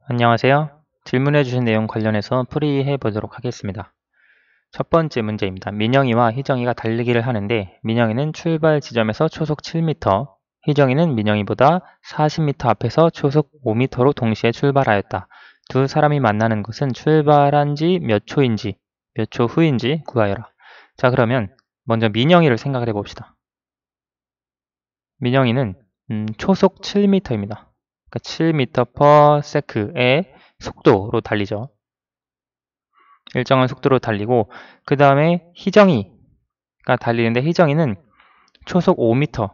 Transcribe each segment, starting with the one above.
안녕하세요. 질문해 주신 내용 관련해서 풀이해 보도록 하겠습니다. 첫 번째 문제입니다. 민영이와 희정이가 달리기를 하는데 민영이는 출발 지점에서 초속 7m, 희정이는 민영이보다 40m 앞에서 초속 5m로 동시에 출발하였다. 두 사람이 만나는 것은 출발한 지 몇 초인지, 몇 초 후인지 구하여라. 자, 그러면 먼저 민영이를 생각을 해봅시다. 민영이는 초속 7m입니다. 그러니까 7m/s의 속도로 달리죠. 일정한 속도로 달리고 그 다음에 희정이가 달리는데 희정이는 초속 5m,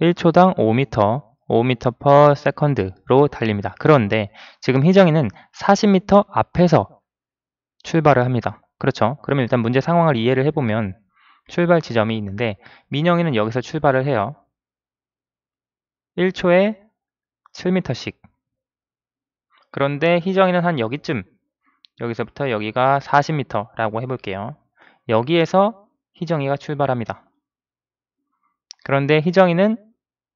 1초당 5m, 5m/s로 달립니다. 그런데 지금 희정이는 40m 앞에서 출발을 합니다. 그렇죠? 그러면 일단 문제 상황을 이해를 해보면 출발 지점이 있는데 민영이는 여기서 출발을 해요. 1초에 7m씩. 그런데 희정이는 한 여기쯤, 여기서부터 여기가 40m라고 해볼게요. 여기에서 희정이가 출발합니다. 그런데 희정이는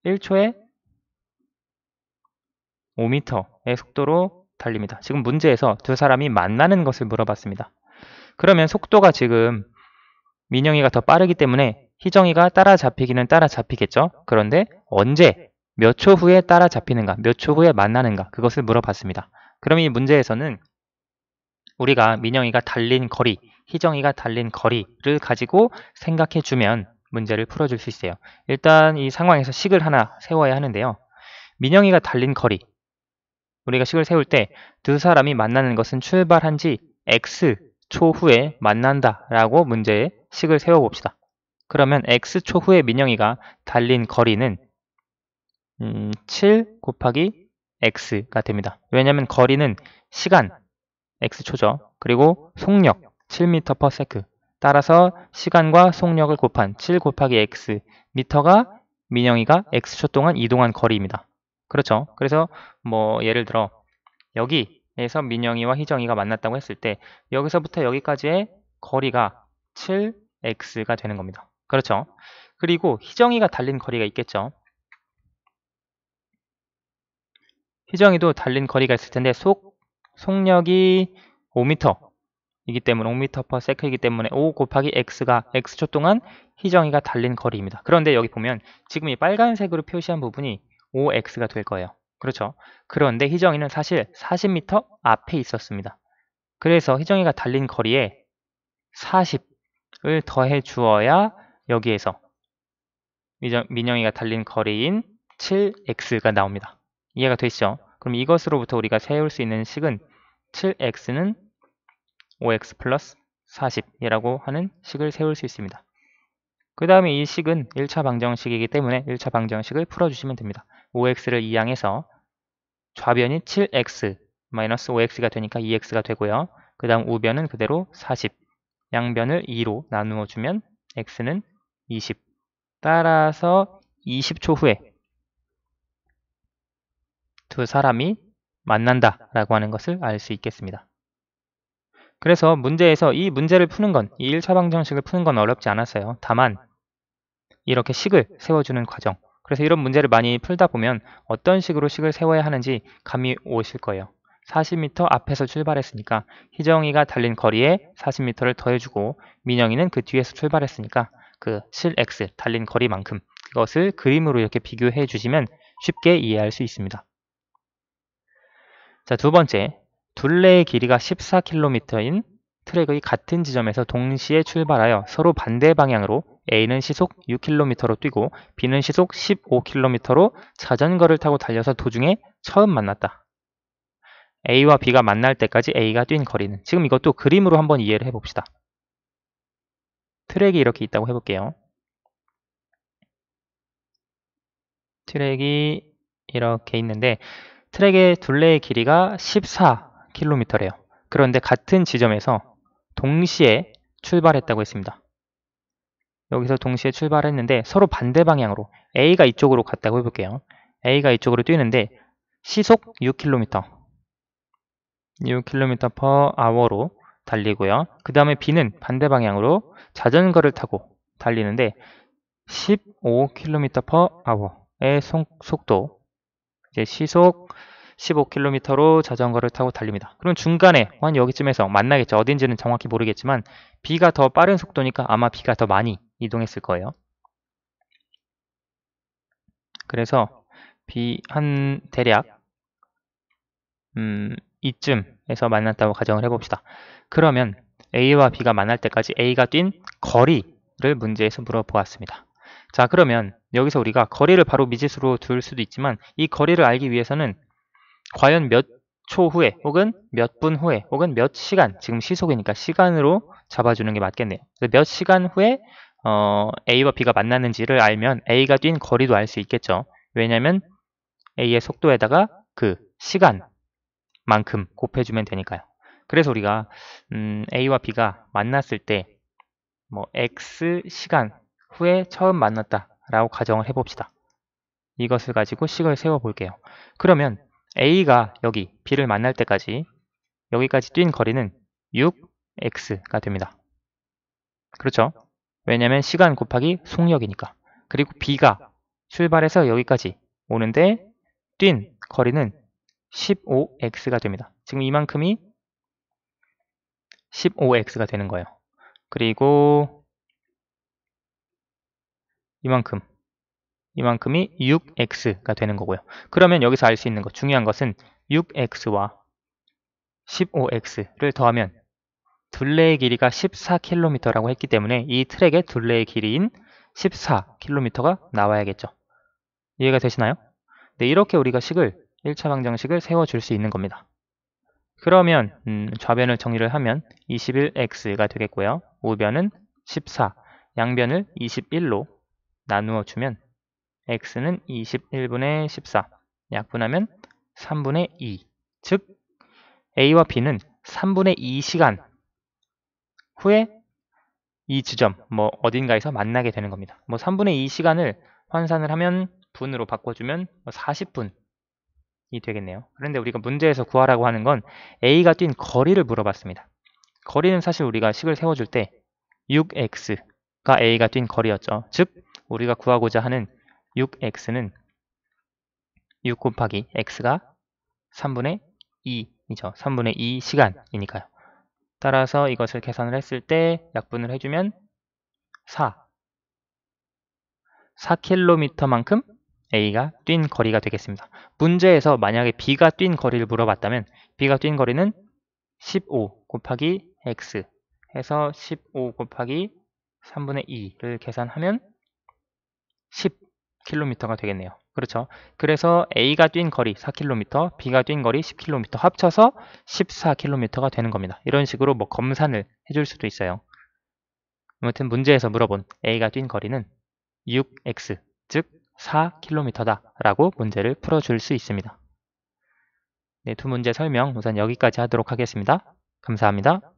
1초에 5m의 속도로 달립니다. 지금 문제에서 두 사람이 만나는 것을 물어봤습니다. 그러면 속도가 지금 민영이가 더 빠르기 때문에 희정이가 따라잡히기는 따라잡히겠죠? 그런데 언제, 몇 초 후에 따라잡히는가, 몇 초 후에 만나는가, 그것을 물어봤습니다. 그럼 이 문제에서는 우리가 민영이가 달린 거리, 희정이가 달린 거리를 가지고 생각해 주면 문제를 풀어줄 수 있어요. 일단 이 상황에서 식을 하나 세워야 하는데요. 민영이가 달린 거리, 우리가 식을 세울 때 두 사람이 만나는 것은 출발한 지 X초 후에 만난다 라고 문제에 식을 세워봅시다. 그러면 X초 후에 민영이가 달린 거리는 7 곱하기 X가 됩니다. 왜냐하면 거리는 시간, X초죠. 그리고 속력 7m/s. 따라서 시간과 속력을 곱한 7 곱하기 X 미터가 민영이가 X초 동안 이동한 거리입니다. 그렇죠. 그래서 뭐 예를 들어 여기에서 민영이와 희정이가 만났다고 했을 때 여기서부터 여기까지의 거리가 7X가 되는 겁니다. 그렇죠. 그리고 희정이가 달린 거리가 있겠죠. 희정이도 달린 거리가 있을 텐데 속력이 5m이기 때문에 5m/s이기 때문에 5 곱하기 x가 x초 동안 희정이가 달린 거리입니다. 그런데 여기 보면 지금 이 빨간색으로 표시한 부분이 5x가 될 거예요. 그렇죠? 그런데 희정이는 사실 40m 앞에 있었습니다. 그래서 희정이가 달린 거리에 40을 더해 주어야 여기에서 민영이가 달린 거리인 7x가 나옵니다. 이해가 되시죠? 그럼 이것으로부터 우리가 세울 수 있는 식은 7x는 5x 플러스 40이라고 하는 식을 세울 수 있습니다. 그 다음에 이 식은 1차 방정식이기 때문에 1차 방정식을 풀어주시면 됩니다. 5x를 이항해서 좌변이 7x 마이너스 5x가 되니까 2x가 되고요. 그 다음 우변은 그대로 40, 양변을 2로 나누어 주면 x는 20. 따라서 20초 후에 두 사람이 만난다 라고 하는 것을 알 수 있겠습니다. 그래서 문제에서 이 문제를 푸는 건, 이 1차 방정식을 푸는 건 어렵지 않았어요. 다만 이렇게 식을 세워주는 과정, 그래서 이런 문제를 많이 풀다 보면 어떤 식으로 식을 세워야 하는지 감이 오실 거예요. 40m 앞에서 출발했으니까 희정이가 달린 거리에 40m를 더해주고 민영이는 그 뒤에서 출발했으니까 그 7x 달린 거리만큼 그것을 그림으로 이렇게 비교해 주시면 쉽게 이해할 수 있습니다. 자, 두 번째, 둘레의 길이가 14km인 트랙의 같은 지점에서 동시에 출발하여 서로 반대 방향으로 A는 시속 6km로 뛰고 B는 시속 15km로 자전거를 타고 달려서 도중에 처음 만났다. A와 B가 만날 때까지 A가 뛴 거리는, 지금 이것도 그림으로 한번 이해를 해봅시다. 트랙이 이렇게 있다고 해볼게요. 트랙이 이렇게 있는데 트랙의 둘레의 길이가 14km래요. 그런데 같은 지점에서 동시에 출발했다고 했습니다. 여기서 동시에 출발했는데 서로 반대 방향으로 A가 이쪽으로 갔다고 해볼게요. A가 이쪽으로 뛰는데 시속 6km, 6km/h로 달리고요. 그 다음에 B는 반대 방향으로 자전거를 타고 달리는데 15km/h의 속도, 이제 시속 15km로 자전거를 타고 달립니다. 그럼 중간에 한 여기쯤에서 만나겠죠. 어딘지는 정확히 모르겠지만 B가 더 빠른 속도니까 아마 B가 더 많이 이동했을 거예요. 그래서 B 한 대략 이쯤에서 만났다고 가정을 해봅시다. 그러면 A와 B가 만날 때까지 A가 뛴 거리를 문제에서 물어보았습니다. 자, 그러면 여기서 우리가 거리를 바로 미지수로 둘 수도 있지만 이 거리를 알기 위해서는 과연 몇 초 후에 혹은 몇 분 후에 혹은 몇 시간, 지금 시속이니까 시간으로 잡아주는 게 맞겠네요. 몇 시간 후에 A와 B가 만났는지를 알면 A가 뛴 거리도 알 수 있겠죠. 왜냐하면 A의 속도에다가 그 시간만큼 곱해주면 되니까요. 그래서 우리가 A와 B가 만났을 때 뭐 X 시간 후에 처음 만났다 라고 가정을 해봅시다. 이것을 가지고 식을 세워볼게요. 그러면 A가 여기 B를 만날 때까지 여기까지 뛴 거리는 6x가 됩니다. 그렇죠? 왜냐하면 시간 곱하기 속력이니까. 그리고 B가 출발해서 여기까지 오는데 뛴 거리는 15x가 됩니다. 지금 이만큼이 15x가 되는 거예요. 그리고 이만큼이 6x가 되는 거고요. 그러면 여기서 알 수 있는 것, 중요한 것은 6x와 15x를 더하면 둘레의 길이가 14km라고 했기 때문에 이 트랙의 둘레의 길이인 14km가 나와야겠죠. 이해가 되시나요? 네, 이렇게 우리가 식을 1차 방정식을 세워줄 수 있는 겁니다. 그러면 좌변을 정리를 하면 21x가 되겠고요. 우변은 14, 양변을 21로 나누어 주면 x는 21분의 14, 약분하면 3분의 2, 즉 A와 B는 3분의 2시간 후에 이 지점, 뭐 어딘가에서 만나게 되는 겁니다. 뭐 3분의 2시간을 환산을 하면 분으로 바꿔주면 40분이 되겠네요. 그런데 우리가 문제에서 구하라고 하는 건 A가 뛴 거리를 물어봤습니다. 거리는 사실 우리가 식을 세워줄 때 6x가 A가 뛴 거리였죠. 즉 우리가 구하고자 하는 6x는 6 곱하기 x가 3분의 2이죠. 3분의 2 시간이니까요. 따라서 이것을 계산을 했을 때 약분을 해주면 4km만큼 A가 뛴 거리가 되겠습니다. 문제에서 만약에 B가 뛴 거리를 물어봤다면 B가 뛴 거리는 15 곱하기 x 해서 15 곱하기 3분의 2를 계산하면 10km가 되겠네요. 그렇죠. 그래서 A가 뛴 거리 4km, B가 뛴 거리 10km 합쳐서 14km가 되는 겁니다. 이런 식으로 뭐 검산을 해줄 수도 있어요. 아무튼 문제에서 물어본 A가 뛴 거리는 6x, 즉 4km다 라고 문제를 풀어줄 수 있습니다. 네, 두 문제 설명 우선 여기까지 하도록 하겠습니다. 감사합니다.